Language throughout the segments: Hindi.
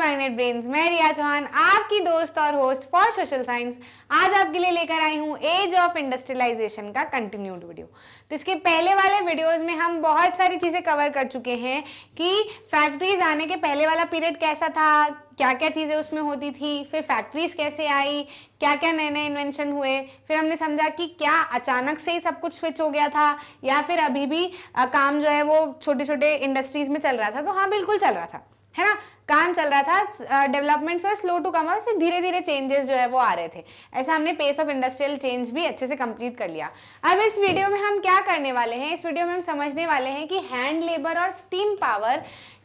मैग्नेट ब्रेन्स, मैं रिया चौहान, आपकी दोस्त और होस्ट फॉर सोशल साइंस। आज आपके लिए लेकर आई हूँ एज ऑफ इंडस्ट्रियलाइजेशन का कंटिन्यूड वीडियो। तो इसके पहले वाले वीडियोस में हम बहुत सारी चीज़ें कवर कर चुके हैं कि फैक्ट्रीज आने के पहले वाला पीरियड कैसा था, क्या क्या चीज़ें उसमें होती थी, फिर फैक्ट्रीज कैसे आई, क्या क्या नए नए इन्वेंशन हुए, फिर हमने समझा कि क्या अचानक से ही सब कुछ स्विच हो गया था या फिर अभी भी काम जो है वो छोटे छोटे इंडस्ट्रीज में चल रहा था। तो हाँ, बिल्कुल चल रहा था, है ना, काम चल रहा था। Developments were slow to come, से धीरे धीरे चेंजेस जो है वो आ रहे थे। ऐसा हमने पेस ऑफ इंडस्ट्रियल चेंज भी अच्छे से कंप्लीट कर लिया। अब इस वीडियो में हम क्या करने वाले हैं, इस वीडियो में हम समझने वाले हैं कि हैंड लेबर और स्टीम पावर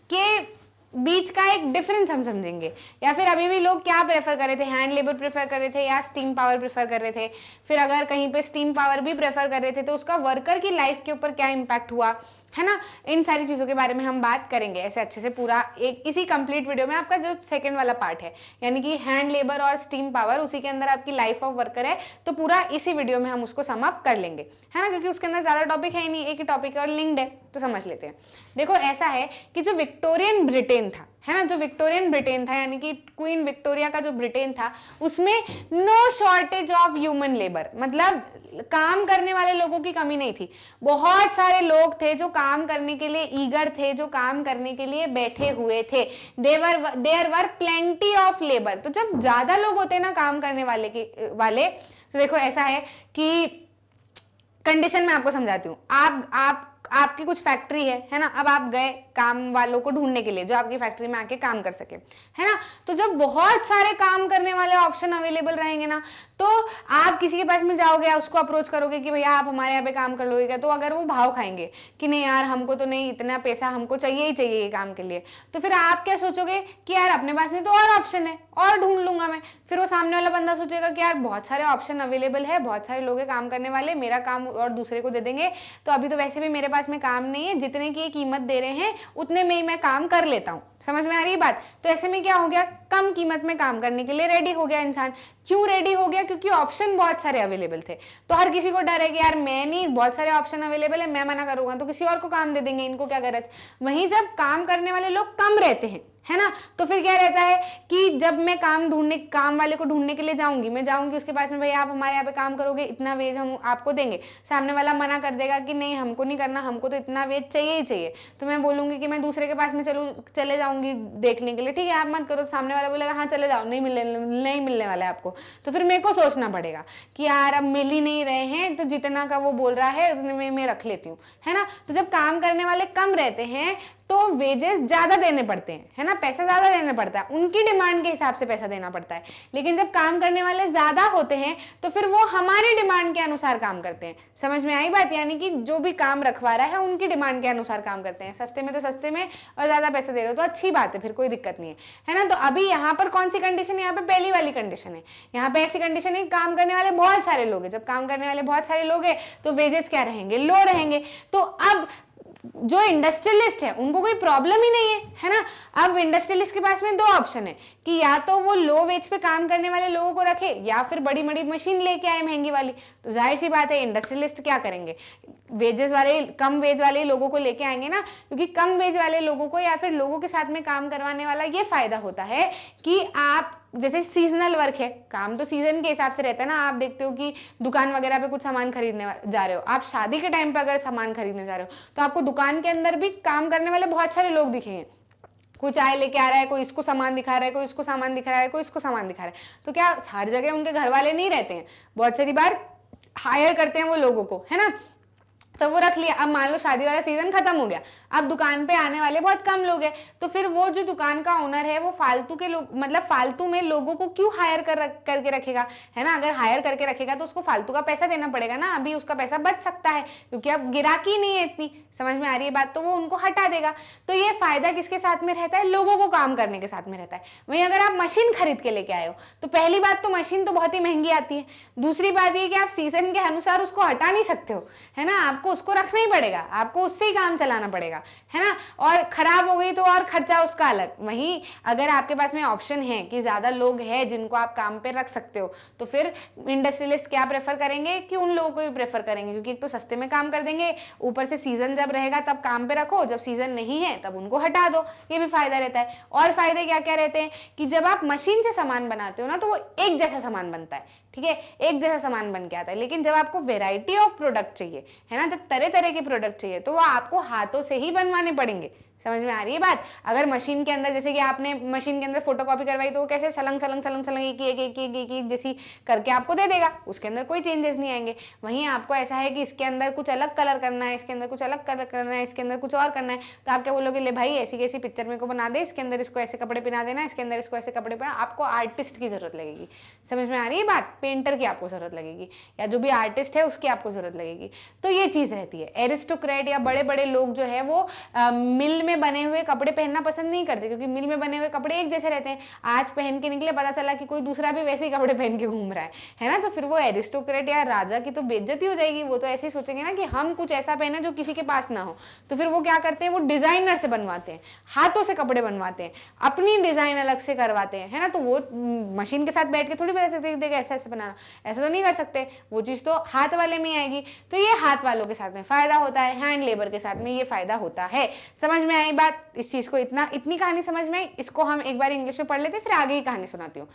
के बीच का एक डिफरेंस हम समझेंगे, या फिर अभी भी लोग क्या प्रेफर कर रहे थे, हैंड लेबर प्रेफर कर रहे थे या स्टीम पावर प्रेफर कर रहे थे। फिर अगर कहीं पे स्टीम पावर भी प्रेफर कर रहे थे तो उसका वर्कर की लाइफ के ऊपर क्या इम्पैक्ट हुआ, है ना। इन सारी चीज़ों के बारे में हम बात करेंगे ऐसे अच्छे से पूरा एक इसी कंप्लीट वीडियो में। आपका जो सेकंड वाला पार्ट है यानी कि हैंड लेबर और स्टीम पावर, उसी के अंदर आपकी लाइफ ऑफ वर्कर है, तो पूरा इसी वीडियो में हम उसको सम अप कर लेंगे, है ना, क्योंकि उसके अंदर ज़्यादा टॉपिक है ही नहीं, एक ही टॉपिक और लिंक्ड है। तो समझ लेते हैं। देखो, ऐसा है कि जो विक्टोरियन ब्रिटेन था, है ना, जो विक्टोरियन ब्रिटेन था यानी कि क्वीन विक्टोरिया का जो ब्रिटेन था, उसमें no shortage of human labour, मतलब काम करने वाले लोगों की कमी नहीं थी। बहुत सारे लोग थे जो काम करने के लिए ईगर थे, जो काम करने के लिए बैठे हुए थे। There were plenty of labour. तो जब ज्यादा लोग होते हैं ना काम करने वाले, तो देखो ऐसा है कि कंडीशन मैं आपको समझाती हूँ। आपकी कुछ फैक्ट्री है ना, अब आप गए काम वालों को ढूंढने के लिए जो आपकी फैक्ट्री में आके काम कर सके, है ना। तो जब बहुत सारे काम करने वाले ऑप्शन अवेलेबल रहेंगे ना, तो आप किसी के पास में जाओगे, उसको अप्रोच करोगे कि भैया आप हमारे यहाँ पे काम कर लोगे क्या, तो अगर वो भाव खाएंगे कि नहीं यार हमको तो नहीं, इतना पैसा हमको चाहिए ही चाहिए ये काम के लिए, तो फिर आप क्या सोचोगे कि यार अपने पास में तो और ऑप्शन है और ढूंढ लूंगा मैं। फिर वो सामने वाला बंदा सोचेगा कि यार बहुत सारे ऑप्शन अवेलेबल है, बहुत सारे लोग काम करने वाले, मेरा काम और दूसरे को दे देंगे, तो अभी तो वैसे भी मेरे पास में काम नहीं है, जितने की कीमत दे रहे हैं उतने में ही मैं काम कर लेता हूँ। समझ में आ रही है बात। तो ऐसे में क्या हो गया, कम कीमत में काम करने के लिए रेडी हो गया इंसान। क्यों रेडी हो गया? क्योंकि ऑप्शन बहुत सारे अवेलेबल थे। तो हर किसी को डर है कि यार मैं नहीं, बहुत सारे ऑप्शन अवेलेबल है, मैं मना करूंगा तो किसी और को काम दे देंगे, इनको क्या गरज। वहीं जब काम करने वाले लोग कम रहते हैं, है ना, तो फिर क्या रहता है कि जब मैं काम वाले को ढूंढने के लिए मैं जाऊंगी उसके पास में, भाई आप हमारे यहाँ पे काम करोगे, इतना वेज हम आपको देंगे। सामने वाला मना कर देगा कि नहीं हमको नहीं करना, हमको तो इतना वेज चाहिए ही चाहिए। तो मैं बोलूंगी कि मैं दूसरे के पास में चले जाऊंगी देखने के लिए, ठीक है आप मत करो। तो सामने वाला बोलेगा हाँ चले जाओ, नहीं मिलने वाला है आपको। तो फिर मेरे को सोचना पड़ेगा कि यार अब मिल ही नहीं रहे हैं, तो जितना का वो बोल रहा है उतने में मैं रख लेती हूँ, है ना। तो जब काम करने वाले कम रहते हैं तो वेजेस ज्यादा देने पड़ते हैं, है ना, पैसा ज्यादा देना पड़ता है, उनकी डिमांड के हिसाब से पैसा देना पड़ता है। लेकिन जब काम करने वाले ज्यादा होते हैं तो फिर वो हमारी डिमांड के अनुसार काम करते हैं। समझ में आई बात। यानी कि जो भी काम रखवा रहा है उनकी डिमांड के अनुसार काम करते हैं। सस्ते में तो सस्ते में और ज्यादा पैसे दे रहे हो तो अच्छी बात है, फिर कोई दिक्कत नहीं है ना। तो अभी यहाँ पर कौन सी कंडीशन है, यहाँ पे पहली वाली कंडीशन है। यहाँ पे ऐसी कंडीशन है काम करने वाले बहुत सारे लोग हैं। जब काम करने वाले बहुत सारे लोग हैं तो वेजेस क्या रहेंगे, लो रहेंगे। तो अब जो इंडस्ट्रियलिस्ट है उनको कोई प्रॉब्लम ही नहीं है ना। अब इंडस्ट्रियलिस्ट के पास में दो ऑप्शन है कि या तो वो लो वेज पे काम करने वाले लोगों को रखे या फिर बड़ी बड़ी मशीन लेके आए महंगी वाली। तो जाहिर सी बात है इंडस्ट्रियलिस्ट क्या करेंगे, वेजेस वाले, कम वेज वाले लोगों को लेके आएंगे ना, क्योंकि कम वेज वाले लोगों को या फिर लोगों के साथ में काम करवाने वाला ये फायदा होता है कि आप जैसे सीजनल वर्क है, काम तो सीजन के हिसाब से रहता है ना। आप देखते हो कि दुकान वगैरह पे कुछ सामान खरीदने जा रहे हो, आप शादी के टाइम पे अगर सामान खरीदने जा रहे हो तो आपको दुकान के अंदर भी काम करने वाले बहुत सारे लोग दिखेंगे। कोई चाय लेके आ रहा है, कोई इसको सामान दिखा रहा है, कोई इसको सामान दिखा रहा है, कोई इसको सामान दिखा रहा है। तो क्या हर जगह उनके घर वाले नहीं रहते हैं, बहुत सारी बार हायर करते हैं वो लोगों को, है ना। तो वो रख लिया। अब मान लो शादी वाला सीजन खत्म हो गया, अब दुकान पे आने वाले बहुत कम लोग हैं, तो फिर वो जो दुकान का ओनर है वो फालतू के लोग, मतलब फालतू में लोगों को क्यों हायर करके रखेगा, है ना। अगर हायर करके रखेगा तो उसको फालतू का पैसा देना पड़ेगा ना। अभी उसका पैसा बच सकता है क्योंकि अब गिराकी नहीं है इतनी। समझ में आ रही है बात। तो वो उनको हटा देगा। तो ये फायदा किसके साथ में रहता है, लोगों को काम करने के साथ में रहता है। वहीं अगर आप मशीन खरीद के लेके आए हो तो पहली बात तो मशीन तो बहुत ही महंगी आती है, दूसरी बात ये कि आप सीजन के अनुसार उसको हटा नहीं सकते हो, है ना। आपको आपको उसको रखना ही पड़ेगा, आपको उससे ही काम चलाना पड़ेगा, है ना। और खराब हो गई तो और खर्चा उसका अलग। वहीं अगर आपके पास में ऑप्शन है कि ज्यादा लोग हैं जिनको आप काम पे रख सकते हो, तो फिर इंडस्ट्रियलिस्ट क्या प्रेफर करेंगे कि उन लोगों को भी प्रेफर करेंगे, क्योंकि एक तो सस्ते में काम कर देंगे, ऊपर से सीजन जब रहेगा तब काम पे रखो, जब सीजन नहीं है तब उनको हटा दो, ये भी फायदा रहता है। और फायदे क्या क्या रहते हैं कि जब आप मशीन से सामान बनाते हो ना, तो वो एक जैसा सामान बनता है, ठीक है, एक जैसा सामान बन के आता है। लेकिन जब आपको वेराइटी ऑफ प्रोडक्ट चाहिए, है ना, जब तरह तरह के प्रोडक्ट चाहिए, तो वो आपको हाथों से ही बनवाने पड़ेंगे। समझ में आ रही है बात। अगर मशीन के अंदर, जैसे कि आपने मशीन के अंदर फोटोकॉपी करवाई, तो वो कैसे सलंग सलंग सलंग सलंग एक जैसी करके आपको दे देगा, उसके अंदर कोई चेंजेस नहीं आएंगे। वहीं आपको ऐसा है कि इसके अंदर कुछ अलग कलर करना है, इसके अंदर कुछ अलग कलर करना है, इसके अंदर कुछ और करना है, तो आप क्या बोलोगे, ले भाई ऐसी कैसी पिक्चर मेरे को बना दे, इसके अंदर इसको ऐसे कपड़े पहना देना, इसके अंदर इसको ऐसे कपड़े पहना। आपको आर्टिस्ट की जरूरत लगेगी। समझ में आ रही है बात। पेंटर की आपको जरूरत लगेगी, या जो भी आर्टिस्ट है उसकी आपको जरूरत लगेगी। तो ये चीज रहती है। एरिस्टोक्रेट या बड़े बड़े लोग जो है वो मिल में बने हुए कपड़े पहनना पसंद नहीं करते, क्योंकि मिल में बने हुए कपड़े एक जैसे रहते हैं। आज पहन के निकले, पता चला कि कोई दूसरा भी वैसे ही कपड़े पहन के घूम रहा है ना, तो फिर वो एरिस्टोक्रेट या राजा की तो बेइज्जती हो जाएगी। वो तो ऐसे ही सोचेंगे ना कि हम कुछ ऐसा पहने जो किसी के पास ना हो। तो फिर वो क्या करते हैं, वो डिजाइनर से बनवाते हैं, हाथों से कपड़े बनवाते हैं, अपनी डिजाइन अलग से करवाते हैं, है ना। तो वो मशीन के साथ बैठ के थोड़ी बता सकते देखो ऐसा ऐसे बनाना, ऐसा तो नहीं कर सकते। वो चीज तो हाथ वाले में आएगी। तो ये हाथ वालों के साथ में फायदा होता है, हैंड लेबर के साथ में ये फायदा होता है। समझ में आई बात। इस चीज को इतनी कहानी समझ में आई। इसको हम एक बार इंग्लिश में पढ़ लेते, फिर आगे की कहानी सुनाती हूँ।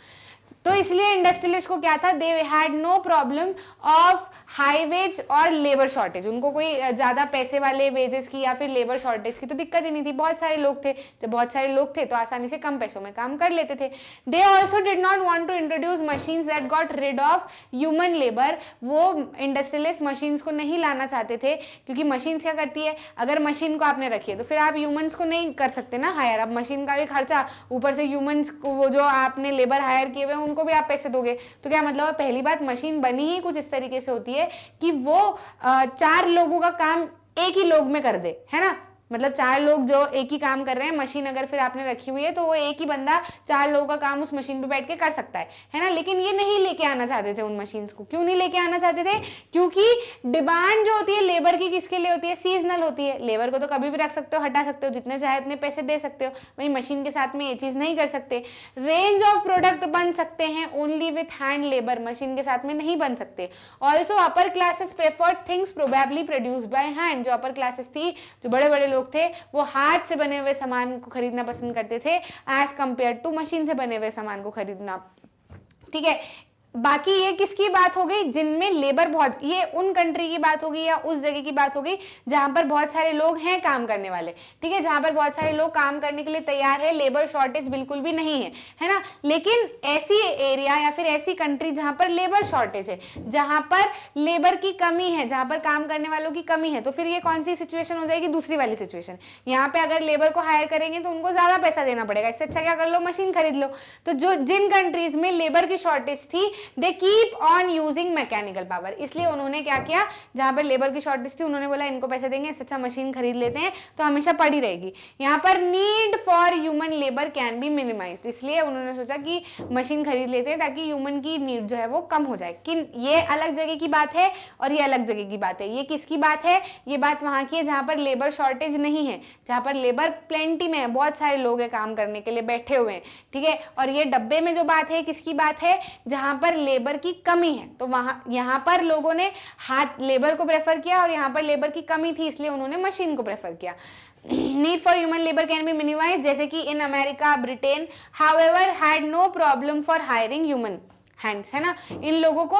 तो इसलिए इंडस्ट्रियलिस्ट को क्या था, they had no problem of high wage और लेबर शॉर्टेज। उनको कोई ज्यादा पैसे वाले वेजेस की या फिर लेबर शॉर्टेज की तो दिक्कत ही नहीं थी। बहुत सारे लोग थे, जब बहुत सारे लोग थे तो आसानी से कम पैसों में काम कर लेते थे। They also did not want to introduce machines that got rid of human labour. वो इंडस्ट्रियलिस्ट मशीन्स को नहीं लाना चाहते थे, क्योंकि मशीन्स क्या करती है, अगर मशीन को आपने रखी है तो फिर आप ह्यूमंस को नहीं कर सकते ना हायर। अब मशीन का भी खर्चा, ऊपर से ह्यूमंस को, वो जो आपने लेबर हायर किए हुए उनको भी आप पैसे दोगे। तो क्या मतलब है, पहली बात मशीन बनी ही कुछ इस तरीके से होती है कि वो 4 लोगों का काम एक ही लोग में कर दे, है ना। मतलब 4 लोग जो एक ही काम कर रहे हैं, मशीन अगर फिर आपने रखी हुई है तो वो एक ही बंदा 4 लोगों का काम उस मशीन पे बैठ के कर सकता है ना। लेकिन ये नहीं लेके आना चाहते थे उन मशीन्स को। क्यों नहीं लेके आना चाहते थे, क्योंकि डिमांड जो होती है लेबर की किसके लिए होती है, सीजनल होती है। लेबर को तो कभी भी रख सकते हो, हटा सकते हो, जितने चाहे उतने पैसे दे सकते हो। वही मशीन के साथ में ये चीज नहीं कर सकते। रेंज ऑफ प्रोडक्ट बन सकते हैं only with hand labour, machine के साथ में नहीं बन सकते। Also upper classes preferred things probably produced by hand. जो अपर क्लासेस थी, जो बड़े बड़े लोग थे, वो हाथ से बने हुए सामान को खरीदना पसंद करते थे एज कंपेयर टू मशीन से बने हुए सामान को खरीदना। ठीक है। बाकी ये किसकी बात हो गई, जिनमें लेबर बहुत, ये उन कंट्री की बात होगी या उस जगह की बात होगी जहां पर बहुत सारे लोग हैं काम करने वाले। ठीक है, जहां पर बहुत सारे लोग काम करने के लिए तैयार है, लेबर शॉर्टेज बिल्कुल भी नहीं है ना। लेकिन ऐसी एरिया या फिर ऐसी कंट्री जहां पर लेबर शॉर्टेज है, जहां पर लेबर की कमी है, जहां पर काम करने वालों की कमी है, तो फिर ये कौन सी सिचुएशन हो जाएगी, दूसरी वाली सिचुएशन। यहाँ पे अगर लेबर को हायर करेंगे तो उनको ज्यादा पैसा देना पड़ेगा, इससे अच्छा क्या कर लो, मशीन खरीद लो। तो जो जिन कंट्रीज में लेबर की शॉर्टेज थी, they keep on using mechanical power. इसलिए उन्होंने क्या किया, जहां पर लेबर की शॉर्टेज थी उन्होंने बोला इनको पैसे देंगे, इससे अच्छा मशीन खरीद लेते हैं, तो हमेशा पड़ी रहेगी। यहाँ पर need for human labour can be minimised, इसलिए उन्होंने सोचा कि मशीन खरीद लेते हैं ताकि ह्यूमन की नीड जो है वो कम हो जाए। कि ये अलग जगह की बात है और ये अलग जगह की बात है। ये किसकी बात है, ये बात वहां की है जहां पर लेबर शॉर्टेज नहीं है, जहां पर लेबर प्लेंटी में है, बहुत सारे लोग हैं काम करने के लिए बैठे हुए हैं। ठीक है, और ये डब्बे में जो बात है किसकी बात है, जहां पर लेबर की कमी है। तो वहां यहां पर लोगों ने हाथ लेबर को प्रेफर किया और यहां पर लेबर की कमी थी, इसलिए उन्होंने मशीन को प्रेफर किया। Need for human labour can be minimised, जैसे कि in America, Britain however had no problem for hiring human hands, है ना। इन लोगों को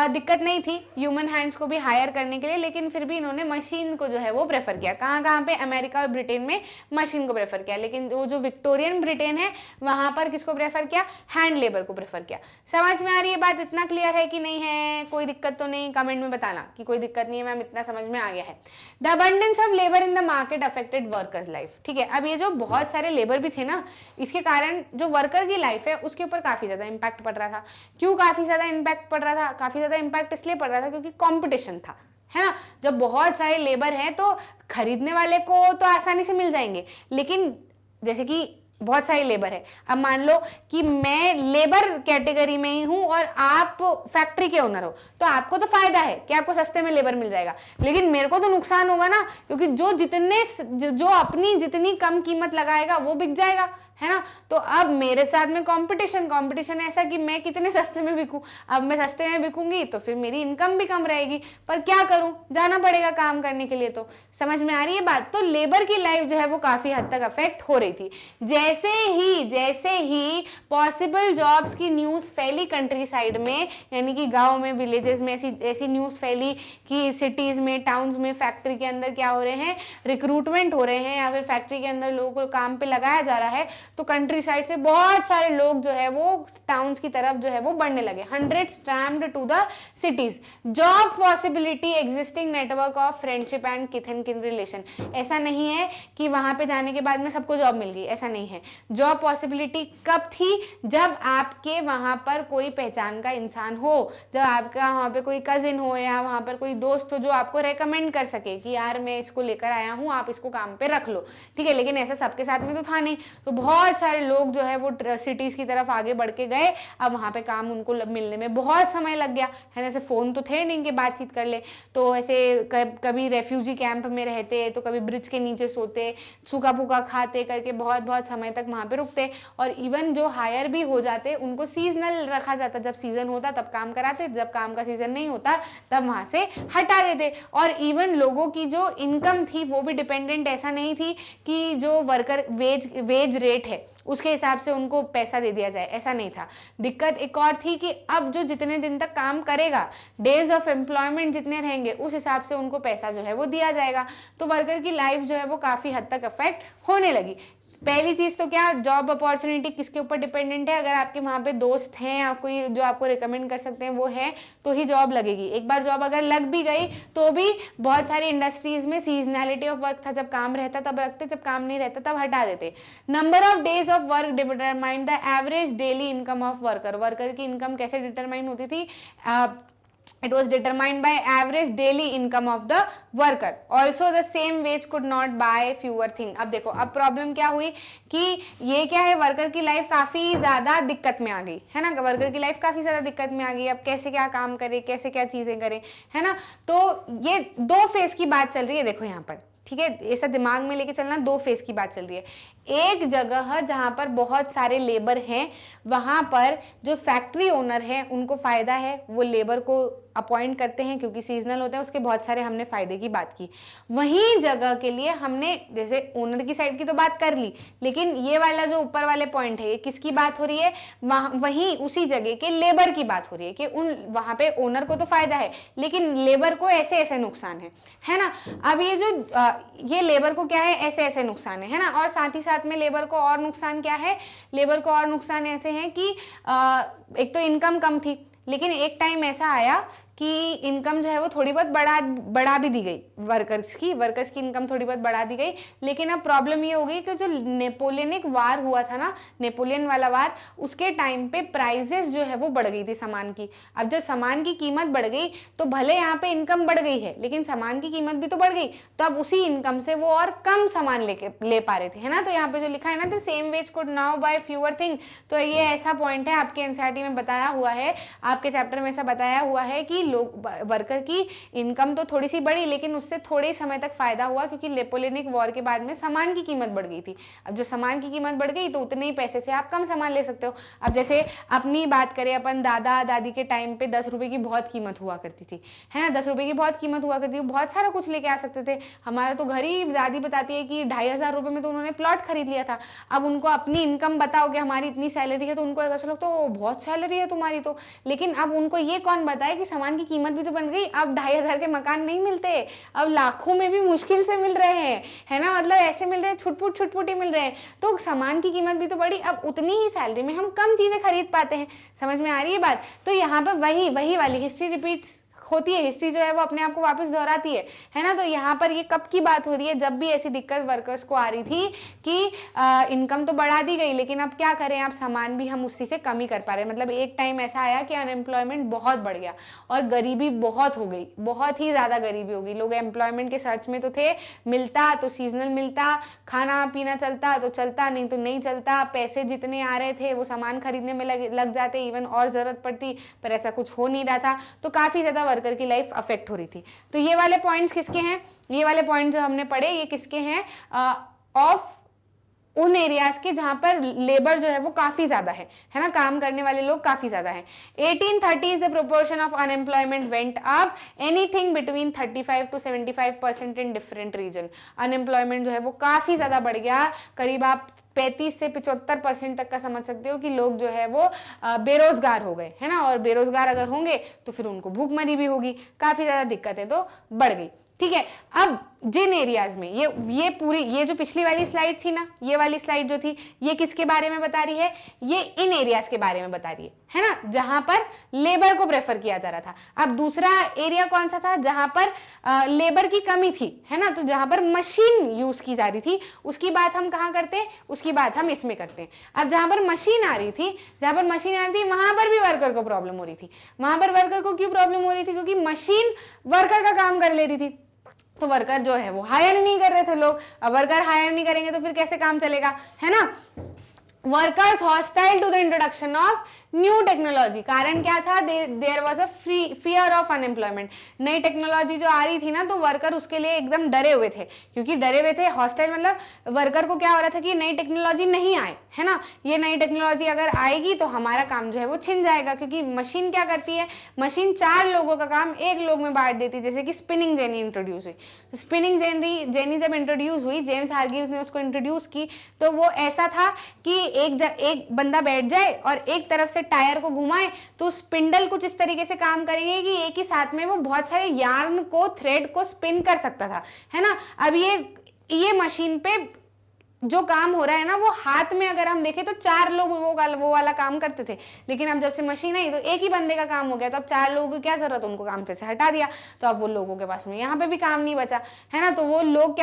दिक्कत नहीं थी ह्यूमन हैंड्स को भी हायर करने के लिए, लेकिन फिर भी इन्होंने मशीन को जो है वो प्रेफर किया। कहाँ पे, अमेरिका और ब्रिटेन में मशीन को प्रेफर किया। लेकिन वो जो विक्टोरियन ब्रिटेन है वहां पर किसको प्रेफर किया, हैंड लेबर को प्रेफर किया। समझ में आ रही है बात, इतना क्लियर है कि नहीं है, कोई दिक्कत तो नहीं, कमेंट में बताना कि कोई दिक्कत नहीं है मैम, इतना समझ में आ गया है। The abundance of labour in the market affected workers life. ठीक है, अब ये जो बहुत सारे लेबर भी थे ना, इसके कारण जो वर्कर की लाइफ है उसके ऊपर काफी ज्यादा इंपैक्ट पड़ रहा था। क्यों काफी ज्यादा इंपैक्ट पड़ रहा था, काफी ज्यादा इंपैक्ट इसलिए पड़ रहा था क्योंकि कंपटीशन था, है ना। जब बहुत सारे लेबर हैं तो खरीदने वाले को तो आसानी से मिल जाएंगे, लेकिन जैसे कि बहुत सारी लेबर है। अब मान लो कि मैं लेबर कैटेगरी में ही हूं और आप फैक्ट्री के ओनर हो, तो आपको तो फायदा है कि आपको सस्ते में लेबर मिल जाएगा, लेकिन मेरे को तो नुकसान होगा ना, क्योंकि जो अपनी जितनी कम कीमत लगाएगा वो बिक जाएगा, है ना। तो अब मेरे साथ में कंपटीशन ऐसा कि मैं कितने सस्ते में बिकूं। अब मैं सस्ते में बिकूंगी तो फिर मेरी इनकम भी कम रहेगी, पर क्या करूं, जाना पड़ेगा काम करने के लिए। तो समझ में आ रही है बात। तो लेबर की लाइफ जो है वो काफी हद तक अफेक्ट हो रही थी। जैसे ही पॉसिबल जॉब्स की न्यूज फैली कंट्री साइड में, यानी कि गांव में, विलेजेस में ऐसी न्यूज फैली कि सिटीज में, टाउन्स में फैक्ट्री के अंदर क्या हो रहे हैं, रिक्रूटमेंट हो रहे हैं, या फिर फैक्ट्री के अंदर लोगों को काम पे लगाया जा रहा है, तो कंट्री साइड से बहुत सारे लोग जो है वो टाउन्स की तरफ जो है वो बढ़ने लगे। 100 streamed to the cities. Job possibility, existing network of friendship and kith and kin relation. ऐसा नहीं है कि वहां पे जाने के बाद में सबको जॉब मिल गई, ऐसा नहीं है। जॉब पॉसिबिलिटी कब थी, जब आपके वहां पर कोई पहचान का इंसान हो, जब आपका वहां पे कोई कजिन हो या वहां पर कोई दोस्त हो जो आपको रेकमेंड कर सके कि यार मैं इसको लेकर आया हूं, आप इसको काम पे रख लो, ठीक है। लेकिन ऐसा सबके साथ में तो था नहीं, तो बहुत सारे लोग जो है वो सिटीज की तरफ आगे बढ़ के गए। अब वहां पे काम उनको मिलने में बहुत समय लग गया, है ना। ऐसे फोन तो थे नहीं कि बातचीत कर ले, तो ऐसे कभी रेफ्यूजी कैंप में रहते, तो कभी ब्रिज के नीचे सोते, सूखा फूका खाते करके बहुत बहुत समय तक वहां पे रुकते। और इवन जो हायर भी हो जाते उनको सीजनल रखा जाता, जब सीजन होता तब काम कराते, जब काम का सीजन नहीं होता तब वहां से हटा देते। और इवन लोगों की जो इनकम थी वो भी डिपेंडेंट ऐसा नहीं थी कि जो वर्कर वेज रेट है उसके हिसाब से उनको पैसा दे दिया जाए, ऐसा नहीं था। दिक्कत एक और थी कि अब जो जितने दिन तक काम करेगा, डेज ऑफ एम्प्लॉयमेंट जितने रहेंगे, उस हिसाब से उनको पैसा जो है वो दिया जाएगा। तो वर्कर की लाइफ जो है वो काफी हद तक अफेक्ट होने लगी। पहली चीज तो क्या, जॉब अपॉर्चुनिटी किसके ऊपर डिपेंडेंट है। अगर आपके वहां पे दोस्त हैं या कोई जो आपको रिकमेंड कर सकते हैं वो है तो ही जॉब लगेगी। एक बार जॉब अगर लग भी गई तो भी बहुत सारी इंडस्ट्रीज में सीजनैलिटी ऑफ वर्क था, जब काम रहता तब रखते, जब काम नहीं रहता तब हटा देते। Number of days of work determine the average daily income of worker. Worker की इनकम कैसे डिटरमाइन होती थी, it was determined by average daily income of the worker. Also the same wage could not buy fewer thing. अब देखो, अब प्रॉब्लम क्या हुई कि ये क्या है, वर्कर की लाइफ काफी ज्यादा दिक्कत में आ गई, है ना। वर्कर की लाइफ काफी ज्यादा दिक्कत में आ गई। अब कैसे क्या काम करे, कैसे क्या चीजें करे, है ना। तो ये दो फेज की बात चल रही है, देखो यहाँ पर, ठीक है। ऐसा दिमाग में लेके चलना, दो फेज की बात चल रही है। एक जगह जहां पर बहुत सारे लेबर हैं, वहां पर जो फैक्ट्री ओनर है उनको फायदा है, वो लेबर को अपॉइंट करते हैं क्योंकि सीजनल होता है, उसके बहुत सारे हमने फायदे की बात की। वहीं जगह के लिए हमने जैसे ओनर की साइड की तो बात कर ली, लेकिन ये वाला जो ऊपर वाले पॉइंट है, ये किसकी बात हो रही है, वहीं उसी जगह के लेबर की बात हो रही है कि वहां पे ओनर को तो फायदा है लेकिन लेबर को ऐसे ऐसे नुकसान है ना। अब ये लेबर को क्या है, ऐसे ऐसे नुकसान है ना। और साथ ही साथ में लेबर को और नुकसान क्या है, लेबर को और नुकसान ऐसे हैं कि एक तो इनकम कम थी, लेकिन एक टाइम ऐसा आया कि इनकम जो है वो थोड़ी बहुत बढ़ा भी दी गई, वर्कर्स की इनकम थोड़ी बहुत बढ़ा दी गई। लेकिन अब प्रॉब्लम ये हो गई कि जो नेपोलियनिक वार हुआ था ना, नेपोलियन वाला वार, उसके टाइम पे प्राइजेस जो है वो बढ़ गई थी सामान की। अब जब सामान की कीमत बढ़ गई तो भले यहाँ पे इनकम बढ़ गई है लेकिन सामान की कीमत भी तो बढ़ गई, तो अब उसी इनकम से वो और कम सामान ले पा रहे थे, है ना। तो यहाँ पे जो लिखा है ना, the same wage could now buy fewer thing, तो ये ऐसा पॉइंट है आपके एनसीईआरटी में बताया हुआ है, आपके चैप्टर में ऐसा बताया हुआ है कि लोग वर्कर की इनकम तो थोड़ी सी बढ़ी लेकिन उससे थोड़े समय तक फायदा हुआ क्योंकि नेपोलियनिक वॉर के बाद में सामान की कीमत बढ़ गई थी। अब जो सामान की कीमत बढ़ गई तो उतने ही पैसे से आप कम सामान ले सकते हो। अब जैसे अपनी बात करें, अपन दादा दादी के टाइम पे 10 रुपए की बहुत कीमत हुआ करती थी, है ना। 10 रुपए की बहुत कीमत हुआ करती थी, बहुत सारा कुछ लेके आ सकते थे। हमारा तो घर ही, दादी बताती है कि 2500 रुपए में तो उन्होंने प्लॉट खरीद लिया था। अब उनको अपनी इनकम बताओगे, हमारी इतनी सैलरी है, तो उनको ऐसा लगता है बहुत सैलरी है तुम्हारी तो, लेकिन अब उनको ये कौन बताए कि सामान की कीमत भी तो बढ़ गई। अब 2500 के मकान नहीं मिलते, अब लाखों में भी मुश्किल से मिल रहे हैं, है ना। मतलब ऐसे मिल रहे हैं, छुटपुट ही मिल रहे हैं। तो सामान की कीमत भी तो बढ़ी, अब उतनी ही सैलरी में हम कम चीजें खरीद पाते हैं। समझ में आ रही है बात। तो यहाँ पर वही वाली हिस्ट्री रिपीट्स होती है, हिस्ट्री जो है वो अपने आप को वापस दोहराती है ना। तो यहाँ पर ये कब की बात हो रही है, जब भी ऐसी दिक्कत वर्कर्स को आ रही थी कि इनकम तो बढ़ा दी गई लेकिन अब क्या करें, अब सामान भी हम उसी से कम ही कर पा रहे हैं। मतलब एक टाइम ऐसा आया कि अनएम्प्लॉयमेंट बहुत बढ़ गया और गरीबी बहुत हो गई, बहुत ही ज़्यादा गरीबी हो गई। लोग एम्प्लॉयमेंट के सर्च में तो थे, मिलता तो सीजनल मिलता, खाना पीना चलता तो चलता, नहीं तो नहीं चलता। पैसे जितने आ रहे थे वो सामान खरीदने में लग जाते, इवन और ज़रूरत पड़ती, पर ऐसा कुछ हो नहीं रहा था। तो काफ़ी ज़्यादा वर्कर की लाइफ अफेक्ट हो रही थी। तो ये वाले पॉइंट्स किसके हैं, ये वाले पॉइंट जो हमने पढ़े ये किसके हैं, ऑफ उन एरियाज के जहां पर लेबर जो है वो काफी ज्यादा है ना, काम करने वाले लोग काफी ज्यादा हैं। 1830 the proportion of unemployment went up, anything between 35 to 75% in different region. Unemployment जो है वो काफी ज्यादा बढ़ गया, करीब आप 35 से 75% तक का समझ सकते हो कि लोग जो है वो बेरोजगार हो गए, है ना। और बेरोजगार अगर होंगे तो फिर उनको भूखमरी भी होगी, काफी ज्यादा दिक्कतें तो बढ़ गई। ठीक है, अब जिन एरियाज में ये पूरी, ये जो पिछली वाली स्लाइड थी ना, ये वाली स्लाइड जो थी ये किसके बारे में बता रही है, ये इन एरियाज के बारे में बता रही है ना, जहां पर लेबर को प्रेफर किया जा रहा था। अब दूसरा एरिया कौन सा था, जहां पर लेबर की कमी थी, है ना, तो जहां पर मशीन यूज की जा रही थी उसकी बात हम कहां करते हैं, उसकी बात हम इसमें करते हैं। अब जहां पर मशीन आ रही थी, जहां पर मशीन आ रही थी वहां पर भी वर्कर को प्रॉब्लम हो रही थी। वहां पर वर्कर को क्यों प्रॉब्लम हो रही थी, क्योंकि मशीन वर्कर का काम कर ले रही थी, तो वर्कर जो है वो हायर नहीं कर रहे थे लोग। अब वर्कर हायर नहीं करेंगे तो फिर कैसे काम चलेगा, है ना। Workers hostile to the introduction of new technology, कारण क्या था, there was a fear of unemployment. नई टेक्नोलॉजी जो आ रही थी ना, तो वर्कर उसके लिए एकदम डरे हुए थे, क्योंकि डरे हुए थे। हॉस्टाइल मतलब वर्कर को क्या हो रहा था कि नई टेक्नोलॉजी नहीं आए, है ना, ये नई टेक्नोलॉजी अगर आएगी तो हमारा काम जो है वो छिन जाएगा, क्योंकि मशीन क्या करती है, मशीन 4 लोगों का काम 1 लोग में बांट देती है। जैसे कि स्पिनिंग जेनी इंट्रोड्यूस हुई, तो स्पिनिंग जेनी जब इंट्रोड्यूस हुई, जेम्स हारग्रीव्स ने उसको इंट्रोड्यूस की, तो वो ऐसा था कि एक बंदा बैठ जाए और एक तरफ से टायर को घुमाए तो स्पिंडल कुछ इस तरीके से काम करेंगे कि एक ही साथ में वो बहुत सारे यार्न को, थ्रेड को स्पिन कर सकता था, है ना। अब ये मशीन पे जो काम हो रहा है ना, वो हाथ में अगर हम देखें तो 4 लोग वो वाला काम करते थे, लेकिन अब जब से मशीन आई तो एक ही बंदे का काम हो गया। तो अब 4 लोगों की क्या जरूरत, उनको काम पे से हटा दिया, तो अब वो लोगों के पास में यहाँ पे भी काम नहीं बचा, है ना। तो वो लोग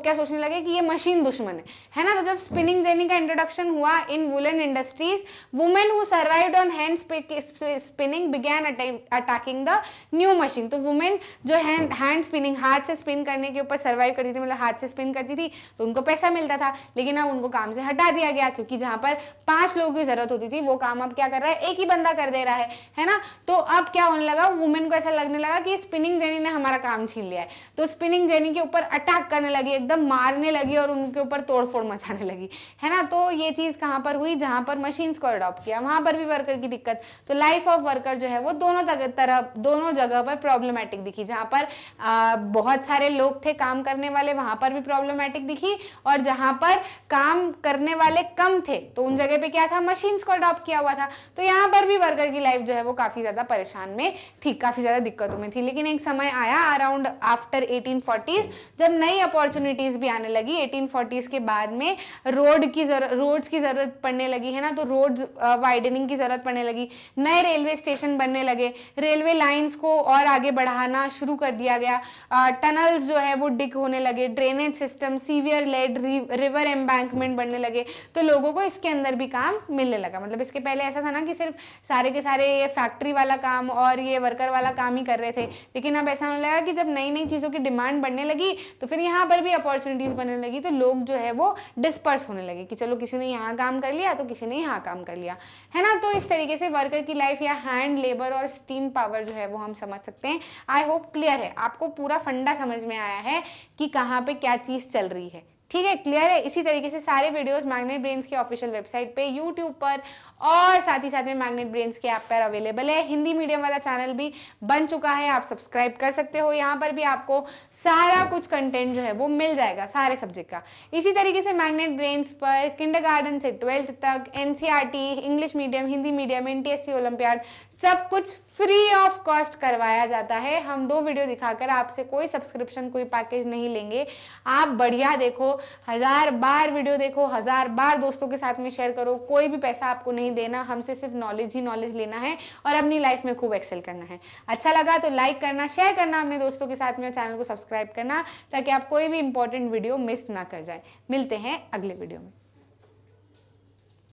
क्या सोचने लगे कि ये मशीन दुश्मन है ना। तो जब स्पिनिंग जेनी का इंट्रोडक्शन हुआ in woollen industries, women who survived on hand spinning began attacking the new machine. तो वुमेन जो हैंड स्पिनिंग, हाथ से स्पिन करने के ऊपर सर्वाइव करती थी, मतलब हाथ से स्पिन करती थी, तो उनको पैसा मिलता था, लेकिन अब उनको काम से हटा दिया गया, क्योंकि जहां पर 5 लोगों की जरूरत होती थी वो काम अब क्या कर रहा है, एक ही बंदा कर दे रहा है ना। तो अब क्या होने लगा, वुमेन को ऐसा लगने लगा कि स्पिनिंग जेनी ने हमारा काम छीन लिया है, तो स्पिनिंग जेनी के ऊपर अटैक करने लगी, एकदम मारने लगी और उनके ऊपर तोड़फोड़ मचाने लगी, है ना। तो ये चीज कहां पर हुई, जहां पर मशीन्स को अडॉप्ट किया, वहां पर भी वर्कर की दिक्कत। तो लाइफ ऑफ वर्कर जो है वो दोनों जगह पर प्रॉब्लमेटिक दिखी। जहां पर बहुत सारे लोग थे काम करने वाले, वहां पर भी प्रॉब्लमेटिक दिखी, और जहां पर काम करने वाले कम थे तो उन जगह पे क्या था, मशीन्स को अडॉप्ट किया हुआ था। तो यहाँ पर भी वर्कर की लाइफ जो है वो काफी ज्यादा परेशान में थी, काफी ज्यादा दिक्कतों में थी। लेकिन एक समय आया अराउंड आफ्टर 1840s, जब नई अपॉर्चुनिटीज भी आने लगी। 1840s के बाद में रोड्स की जरूरत पड़ने लगी, है ना। तो रोड्स वाइडनिंग की जरूरत पड़ने लगी, नए रेलवे स्टेशन बनने लगे, रेलवे लाइंस को और आगे बढ़ाना शुरू कर दिया गया, टनल्स जो है वो डिग होने लगे, drainage system, sewer laid river embankment बनने लगे। तो लोगों को इसके अंदर भी काम मिलने लगा। मतलब इसके पहले ऐसा था ना कि सिर्फ सारे के सारे ये फैक्ट्री वाला काम और ये वर्कर वाला काम ही कर रहे थे, लेकिन अब ऐसा होने लगा कि जब नई नई चीज़ों की डिमांड बढ़ने लगी तो फिर यहाँ पर भी अपॉर्चुनिटीज़ बनने लगी। तो लोग जो है वो डिस्पर्स होने लगे कि चलो किसी ने यहाँ काम कर लिया तो किसी ने यहाँ काम कर लिया, है ना। तो इस तरीके से वर्कर की लाइफ या हैंड लेबर और स्टीम पावर जो है वो हम समझ सकते हैं। आई होप क्लियर है, आपको पूरा फंडा समझ में आया है कि कहाँ पे क्या चीज़ चल रही है। ठीक है, क्लियर है। इसी तरीके से सारे वीडियोस मैग्नेट ब्रेन्स के ऑफिशियल वेबसाइट पे, यूट्यूब पर और साथ ही साथ में मैग्नेट ब्रेन्स के ऐप पर अवेलेबल है। हिंदी मीडियम वाला चैनल भी बन चुका है, आप सब्सक्राइब कर सकते हो। यहाँ पर भी आपको सारा कुछ कंटेंट जो है वो मिल जाएगा सारे सब्जेक्ट का। इसी तरीके से मैग्नेट ब्रेन्स पर किंडरगार्टन से 12th तक NCERT, English medium, Hindi medium, NTSC olympiad सब कुछ फ्री ऑफ कॉस्ट करवाया जाता है। हम 2 वीडियो दिखाकर आपसे कोई सब्सक्रिप्शन, कोई पैकेज नहीं लेंगे। आप बढ़िया देखो, 1000 बार वीडियो देखो, 1000 बार दोस्तों के साथ में शेयर करो, कोई भी पैसा आपको नहीं देना, हमसे सिर्फ नॉलेज ही नॉलेज लेना है और अपनी लाइफ में खूब एक्सेल करना है। अच्छा लगा तो लाइक करना, शेयर करना अपने दोस्तों के साथ में और चैनल को सब्सक्राइब करना ताकि आप कोई भी इंपॉर्टेंट वीडियो मिस ना कर जाए। मिलते हैं अगले वीडियो में।